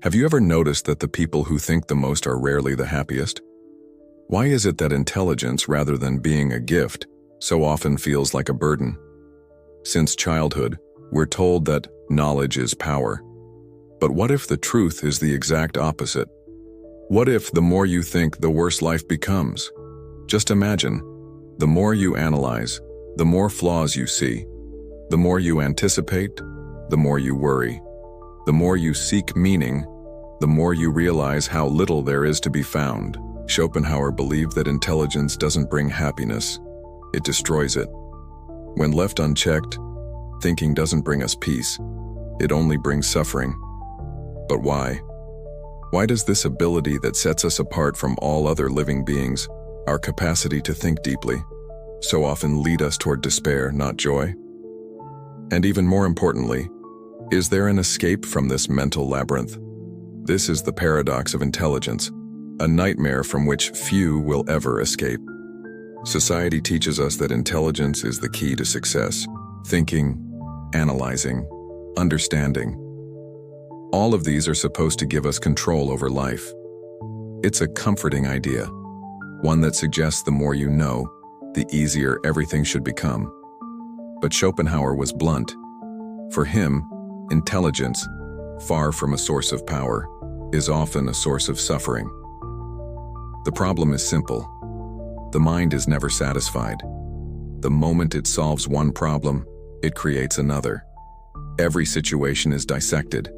Have you ever noticed that the people who think the most are rarely the happiest? Why is it that intelligence, rather than being a gift, so often feels like a burden? Since childhood, we're told that knowledge is power. But what if the truth is the exact opposite? What if the more you think, the worse life becomes? Just imagine, the more you analyze, the more flaws you see. The more you anticipate, the more you worry. The more you seek meaning, the more you realize how little there is to be found. Schopenhauer believed that intelligence doesn't bring happiness, it destroys it. When left unchecked, thinking doesn't bring us peace, it only brings suffering. But why? Why does this ability that sets us apart from all other living beings, our capacity to think deeply, so often lead us toward despair, not joy? And even more importantly, is there an escape from this mental labyrinth? This is the paradox of intelligence, a nightmare from which few will ever escape. Society teaches us that intelligence is the key to success, thinking, analyzing, understanding. All of these are supposed to give us control over life. It's a comforting idea, one that suggests the more you know, the easier everything should become. But Schopenhauer was blunt. For him, intelligence, far from a source of power, is often a source of suffering. The problem is simple. The mind is never satisfied. The moment it solves one problem, it creates another. Every situation is dissected,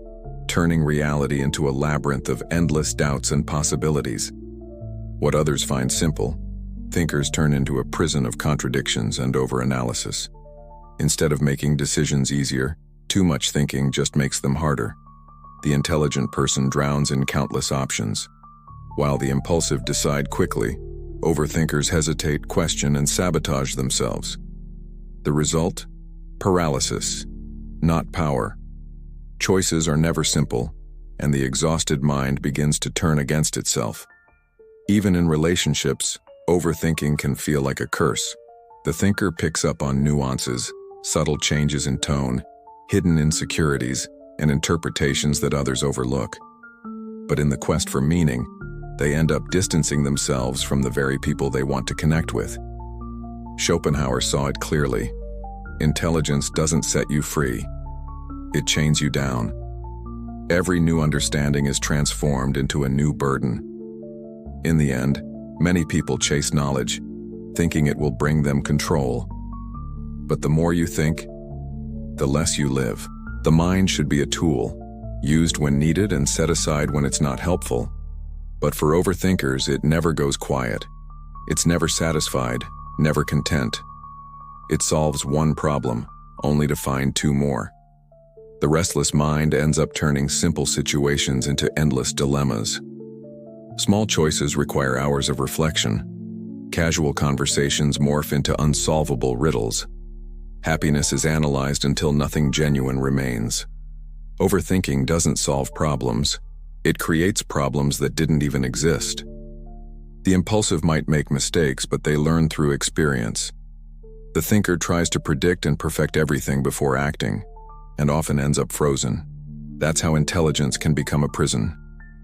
turning reality into a labyrinth of endless doubts and possibilities. What others find simple, thinkers turn into a prison of contradictions and overanalysis. Instead of making decisions easier, too much thinking just makes them harder. The intelligent person drowns in countless options, while the impulsive decide quickly. Overthinkers hesitate, question, and sabotage themselves. The result? Paralysis, not power. Choices are never simple, and the exhausted mind begins to turn against itself. Even in relationships, overthinking can feel like a curse. The thinker picks up on nuances, subtle changes in tone, hidden insecurities, and interpretations that others overlook. But in the quest for meaning, they end up distancing themselves from the very people they want to connect with. Schopenhauer saw it clearly. Intelligence doesn't set you free. It chains you down. Every new understanding is transformed into a new burden. In the end, many people chase knowledge, thinking it will bring them control. But the more you think, the less you live. The mind should be a tool, used when needed and set aside when it's not helpful. But for overthinkers, it never goes quiet. It's never satisfied, never content. It solves one problem, only to find two more. The restless mind ends up turning simple situations into endless dilemmas. Small choices require hours of reflection. Casual conversations morph into unsolvable riddles. Happiness is analyzed until nothing genuine remains. Overthinking doesn't solve problems. It creates problems that didn't even exist. The impulsive might make mistakes, but they learn through experience. The thinker tries to predict and perfect everything before acting, and often ends up frozen. That's how intelligence can become a prison.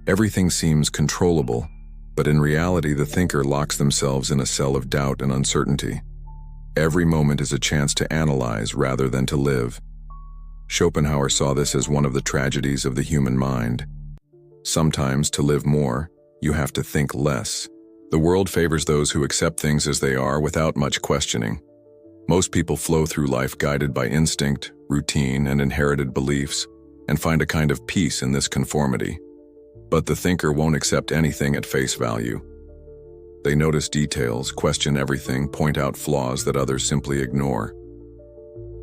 Everything seems controllable, but in reality, the thinker locks themselves in a cell of doubt and uncertainty. Every moment is a chance to analyze rather than to live. Schopenhauer saw this as one of the tragedies of the human mind. Sometimes, to live more, you have to think less. The world favors those who accept things as they are without much questioning. Most people flow through life guided by instinct, routine, and inherited beliefs, and find a kind of peace in this conformity. But the thinker won't accept anything at face value. They notice details, question everything, point out flaws that others simply ignore.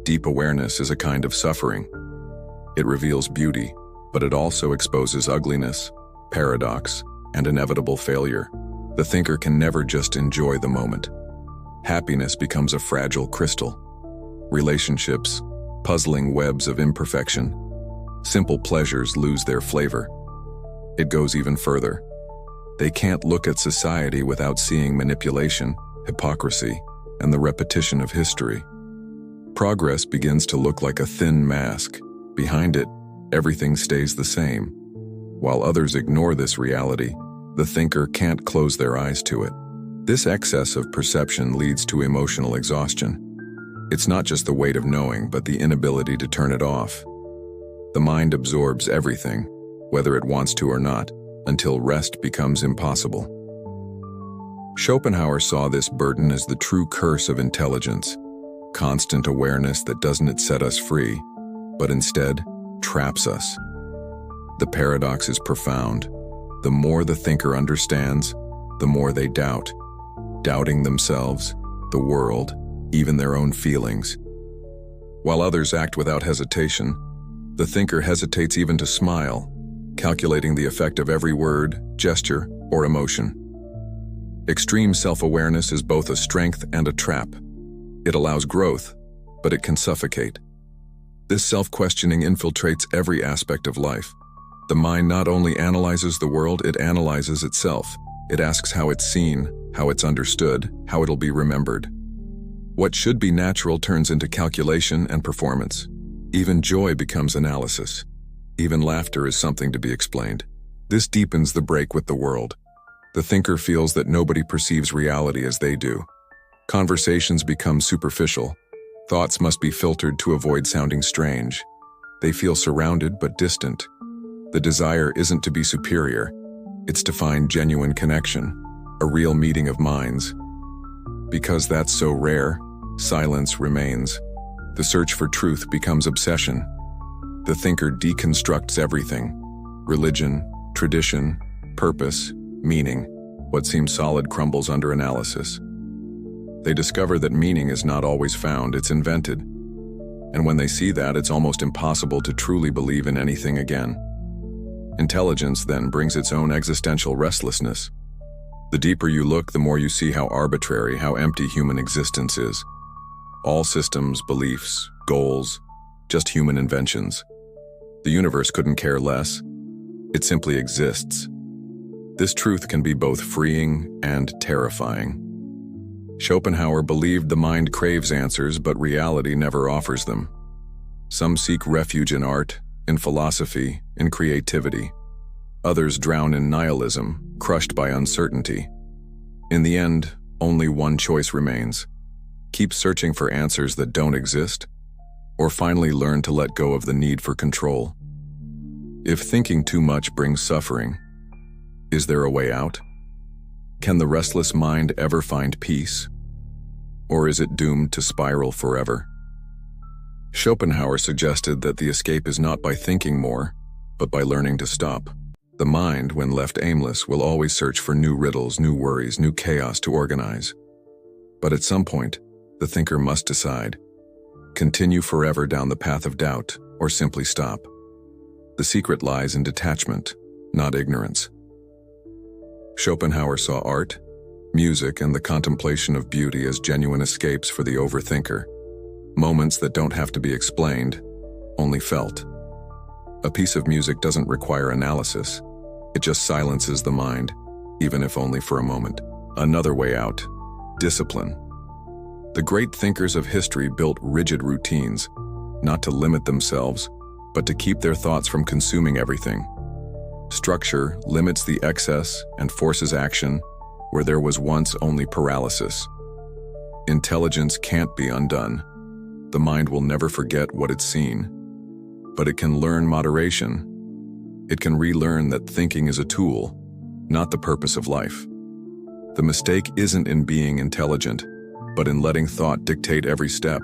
Deep awareness is a kind of suffering. It reveals beauty, but it also exposes ugliness, paradox, and inevitable failure. The thinker can never just enjoy the moment. Happiness becomes a fragile crystal. Relationships, puzzling webs of imperfection. Simple pleasures lose their flavor. It goes even further. They can't look at society without seeing manipulation, hypocrisy, and the repetition of history. Progress begins to look like a thin mask. Behind it, everything stays the same. While others ignore this reality, the thinker can't close their eyes to it. This excess of perception leads to emotional exhaustion. It's not just the weight of knowing, but the inability to turn it off. The mind absorbs everything, whether it wants to or not, until rest becomes impossible. Schopenhauer saw this burden as the true curse of intelligence, constant awareness that doesn't set us free, but instead traps us. The paradox is profound. The more the thinker understands, the more they doubt, doubting themselves, the world, even their own feelings. While others act without hesitation, the thinker hesitates even to smile, calculating the effect of every word, gesture, or emotion. Extreme self-awareness is both a strength and a trap. It allows growth, but it can suffocate. This self-questioning infiltrates every aspect of life. The mind not only analyzes the world, it analyzes itself. It asks how it's seen, how it's understood, how it'll be remembered. What should be natural turns into calculation and performance. Even joy becomes analysis. Even laughter is something to be explained. This deepens the break with the world. The thinker feels that nobody perceives reality as they do. Conversations become superficial. Thoughts must be filtered to avoid sounding strange. They feel surrounded but distant. The desire isn't to be superior. It's to find genuine connection, a real meeting of minds. Because that's so rare, silence remains. The search for truth becomes obsession. The thinker deconstructs everything: religion, tradition, purpose, meaning. What seems solid crumbles under analysis. They discover that meaning is not always found, it's invented. And when they see that, it's almost impossible to truly believe in anything again. Intelligence then brings its own existential restlessness. The deeper you look, the more you see how arbitrary, how empty human existence is. All systems, beliefs, goals, just human inventions. The universe couldn't care less. It simply exists. This truth can be both freeing and terrifying. Schopenhauer believed the mind craves answers, but reality never offers them. Some seek refuge in art, in philosophy, in creativity. Others drown in nihilism, crushed by uncertainty. In the end, only one choice remains: keep searching for answers that don't exist, or finally learn to let go of the need for control. If thinking too much brings suffering, is there a way out? Can the restless mind ever find peace? Or is it doomed to spiral forever? Schopenhauer suggested that the escape is not by thinking more, but by learning to stop. The mind, when left aimless, will always search for new riddles, new worries, new chaos to organize. But at some point, the thinker must decide: continue forever down the path of doubt, or simply stop. The secret lies in detachment, not ignorance. Schopenhauer saw art, music, and the contemplation of beauty as genuine escapes for the overthinker. Moments that don't have to be explained, only felt. A piece of music doesn't require analysis. It just silences the mind, even if only for a moment. Another way out: discipline. The great thinkers of history built rigid routines, not to limit themselves, but to keep their thoughts from consuming everything. Structure limits the excess and forces action where there was once only paralysis. Intelligence can't be undone. The mind will never forget what it's seen, but it can learn moderation. It can relearn that thinking is a tool, not the purpose of life. The mistake isn't in being intelligent, but in letting thought dictate every step.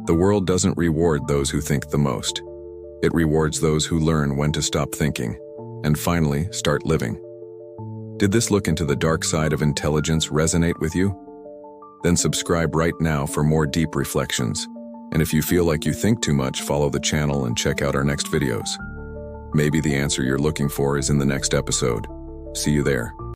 The world doesn't reward those who think the most. It rewards those who learn when to stop thinking, and finally start living. Did this look into the dark side of intelligence resonate with you? Then subscribe right now for more deep reflections. And if you feel like you think too much, follow the channel and check out our next videos. Maybe the answer you're looking for is in the next episode. See you there.